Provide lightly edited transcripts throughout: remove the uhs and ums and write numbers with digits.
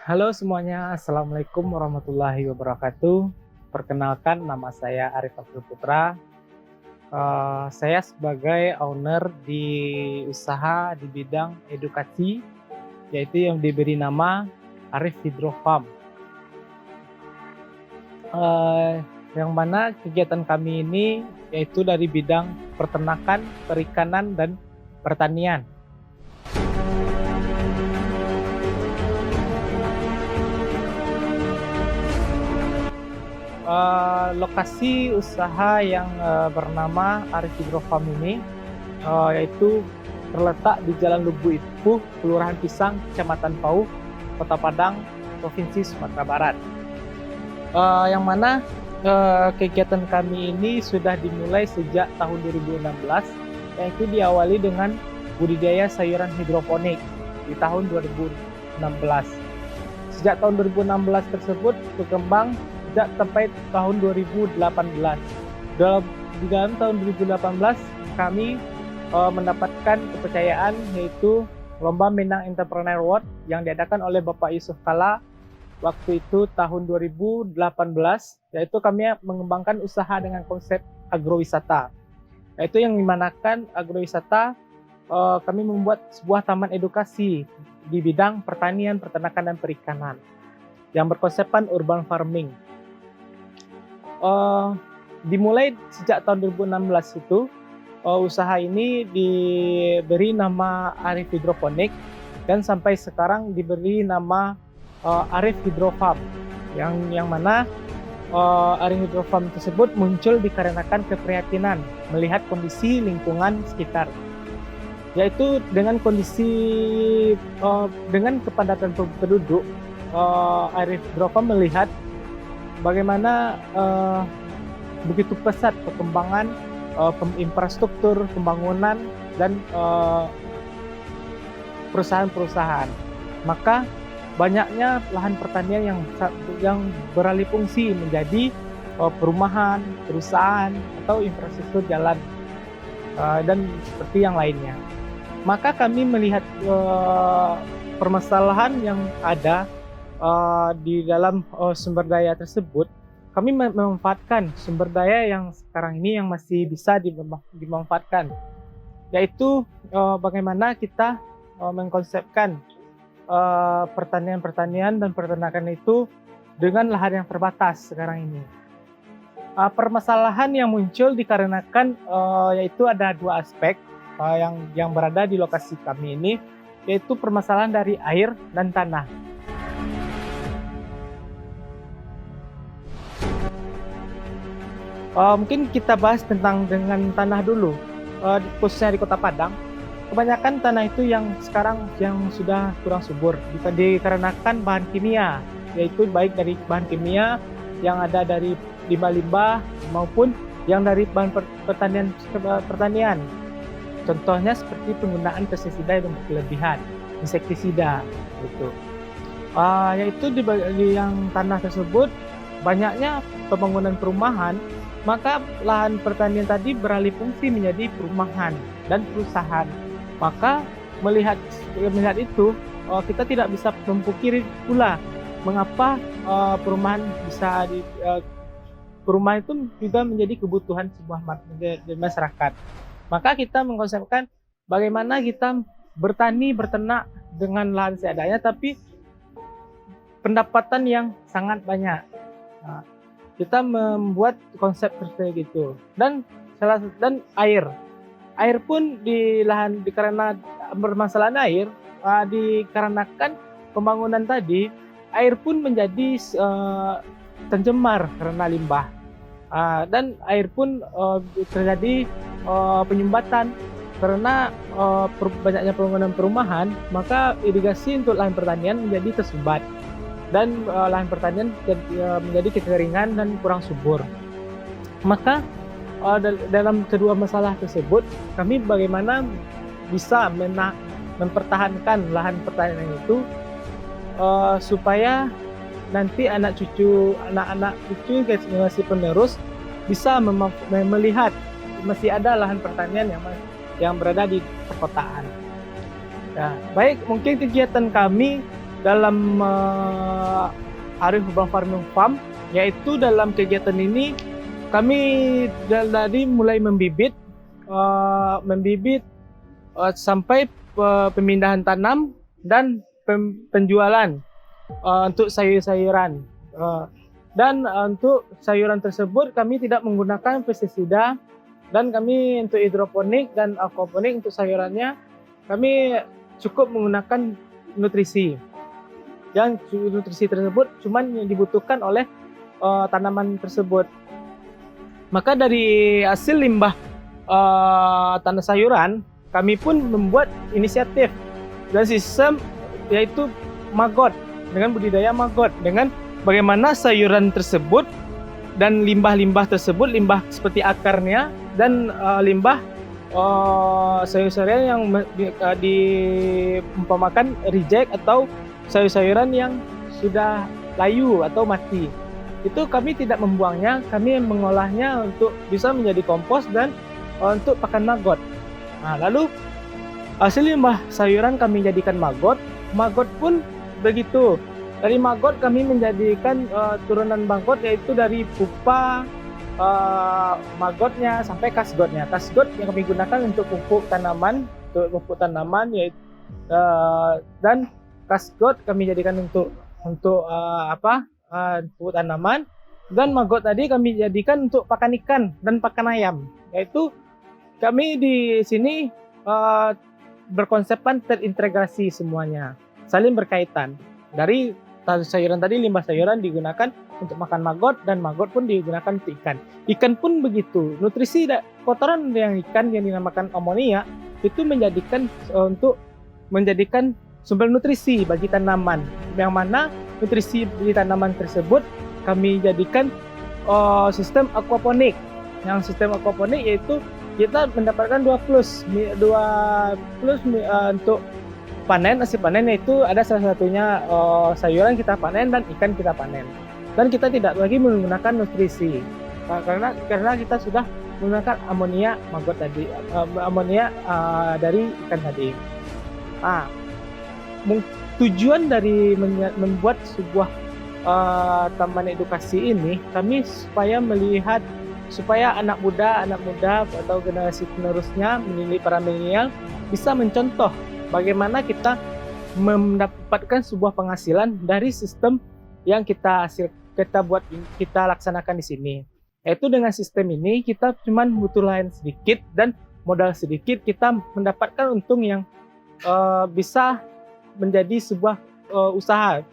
Halo semuanya, Assalamualaikum warahmatullahi wabarakatuh. Perkenalkan, nama saya Arif Abdul Putra. Saya sebagai owner di usaha di bidang edukasi, yaitu yang diberi nama Arif Hydro Farm. Yang mana kegiatan kami ini yaitu dari bidang peternakan, perikanan, dan pertanian. Lokasi usaha yang bernama Arif Hydro Farm ini yaitu terletak di Jalan Lubu Itpuh, Kelurahan Pisang, Kecamatan Pauh, Kota Padang, Provinsi Sumatera Barat. Yang mana kegiatan kami ini sudah dimulai sejak tahun 2016, yaitu diawali dengan budidaya sayuran hidroponik di tahun 2016. Sejak tahun 2016 tersebut berkembang tidak sampai tahun 2018. Di dalam tahun 2018 kami mendapatkan kepercayaan, yaitu Lomba Minang Entrepreneur Award yang diadakan oleh Bapak Yusuf Kala waktu itu tahun 2018, yaitu kami mengembangkan usaha dengan konsep agrowisata, yaitu yang dimanakan agrowisata kami membuat sebuah taman edukasi di bidang pertanian, peternakan, dan perikanan yang berkonsepkan urban farming. Dimulai sejak tahun 2016 itu, usaha ini diberi nama Arif Hidroponik dan sampai sekarang diberi nama Arif Hydro Farm, yang mana Arif Hydro Farm tersebut muncul dikarenakan keprihatinan melihat kondisi lingkungan sekitar, yaitu dengan kondisi dengan kepadatan penduduk. Arif Hydro Farm melihat bagaimana begitu pesat perkembangan infrastruktur, pembangunan, dan perusahaan-perusahaan. Maka banyaknya lahan pertanian yang beralih fungsi menjadi perumahan, perusahaan, atau infrastruktur jalan dan seperti yang lainnya. Maka kami melihat permasalahan yang ada di dalam sumber daya tersebut. Kami memanfaatkan sumber daya yang sekarang ini yang masih bisa dimanfaatkan, yaitu bagaimana kita mengkonsepkan pertanian dan peternakan itu dengan lahan yang terbatas sekarang ini. Permasalahan yang muncul dikarenakan yaitu ada dua aspek yang berada di lokasi kami ini, yaitu permasalahan dari air dan tanah. Mungkin kita bahas dengan tanah dulu, khususnya di Kota Padang. Kebanyakan tanah itu yang sekarang yang sudah kurang subur dikarenakan bahan kimia, yaitu baik dari bahan kimia yang ada dari limbah-limbah maupun yang dari bahan pertanian. Contohnya seperti penggunaan pestisida yang berlebihan, insektisida, gitu. Yaitu di yang tanah tersebut banyaknya pembangunan perumahan, maka lahan pertanian tadi beralih fungsi menjadi perumahan dan perusahaan. Maka melihat itu, kita tidak bisa memungkiri pula mengapa perumahan itu juga menjadi kebutuhan sebuah masyarakat. Maka kita mengkonsepkan bagaimana kita bertani, berternak dengan lahan seadanya, tapi pendapatan yang sangat banyak. Kita membuat konsep seperti itu. Dan air pun karena bermasalahan air, dikarenakan pembangunan tadi, air pun menjadi tercemar karena limbah, dan air pun terjadi penyumbatan karena banyaknya pembangunan perumahan. Maka irigasi untuk lahan pertanian menjadi tersumbat dan lahan pertanian menjadi kekeringan dan kurang subur. Maka dalam kedua masalah tersebut, kami bagaimana bisa mempertahankan lahan pertanian itu supaya nanti anak-anak cucu generasi penerus bisa melihat masih ada lahan pertanian yang berada di perkotaan. Nah, baik, mungkin kegiatan kami dalam Arif Urban Farming Farm, yaitu dalam kegiatan ini kami dari mulai membibit sampai pemindahan tanam dan penjualan untuk sayur-sayuran. Dan untuk sayuran tersebut kami tidak menggunakan pestisida, dan kami untuk hidroponik dan aquaponik untuk sayurannya kami cukup menggunakan nutrisi. Yang nutrisi tersebut cuman yang dibutuhkan oleh tanaman tersebut. Maka dari hasil limbah tanah sayuran, kami pun membuat inisiatif dan sistem, yaitu maggot, dengan budidaya maggot, dengan bagaimana sayuran tersebut dan limbah-limbah tersebut, limbah seperti akarnya dan limbah sayur-sayuran yang diumpamakan reject atau sayur-sayuran yang sudah layu atau mati. Itu kami tidak membuangnya, kami mengolahnya untuk bisa menjadi kompos dan untuk pakan maggot. Nah, lalu hasil limbah sayuran kami jadikan maggot. Maggot pun begitu. Dari maggot kami menjadikan turunan maggot, yaitu dari pupa maggotnya sampai kasgotnya. Kasgot yang kami gunakan untuk pupuk tanaman, yaitu dan kasgot kami jadikan untuk pupuk tanaman, dan maggot tadi kami jadikan untuk pakan ikan dan pakan ayam. Yaitu kami di sini berkonsepkan terintegrasi semuanya, saling berkaitan. Dari sayuran tadi, limbah sayuran digunakan untuk makan maggot, dan maggot pun digunakan untuk ikan. Ikan pun begitu. Nutrisi kotoran yang ikan yang dinamakan amonia itu menjadikan sumber nutrisi bagi tanaman. Yang mana nutrisi di tanaman tersebut kami jadikan sistem aquaponik. Yang sistem aquaponik yaitu kita mendapatkan 2 plus untuk panen, hasil panen, yaitu ada salah satunya sayuran kita panen dan ikan kita panen. Dan kita tidak lagi menggunakan nutrisi karena kita sudah menggunakan amonia maggot tadi, amonia dari ikan tadi. Nah, tujuan dari membuat sebuah taman edukasi ini, kami supaya anak muda atau generasi penerusnya, para milenial, bisa mencontoh bagaimana kita mendapatkan sebuah penghasilan dari sistem yang kita laksanakan di sini. Yaitu dengan sistem ini kita cuma butuh lahan sedikit dan modal sedikit, kita mendapatkan untung yang bisa menjadi sebuah usaha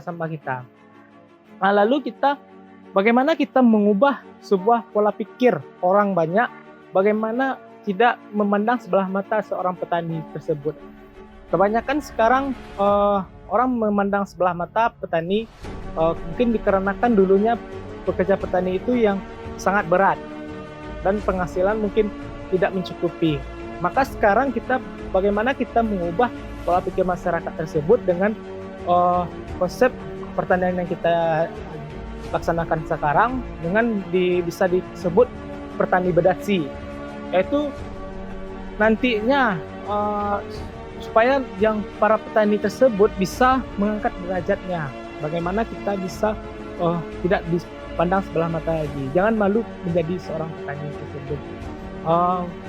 sama kita. Nah, lalu bagaimana kita mengubah sebuah pola pikir orang banyak, bagaimana tidak memandang sebelah mata seorang petani tersebut. Kebanyakan sekarang orang memandang sebelah mata petani, mungkin dikarenakan dulunya pekerja petani itu yang sangat berat dan penghasilan mungkin tidak mencukupi. Maka sekarang bagaimana kita mengubah pola pikir masyarakat tersebut dengan konsep pertanian yang kita laksanakan sekarang, dengan bisa disebut petani berdasi, yaitu nantinya supaya yang para petani tersebut bisa mengangkat derajatnya. Bagaimana kita bisa tidak dipandang sebelah mata lagi, jangan malu menjadi seorang petani tersebut.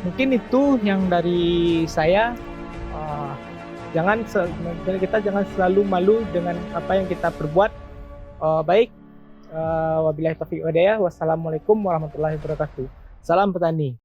Mungkin itu yang dari saya. Kita jangan selalu malu dengan apa yang kita perbuat. Baik, wabillahi taufiq wal hidayah. Wassalamualaikum warahmatullahi wabarakatuh. Salam petani.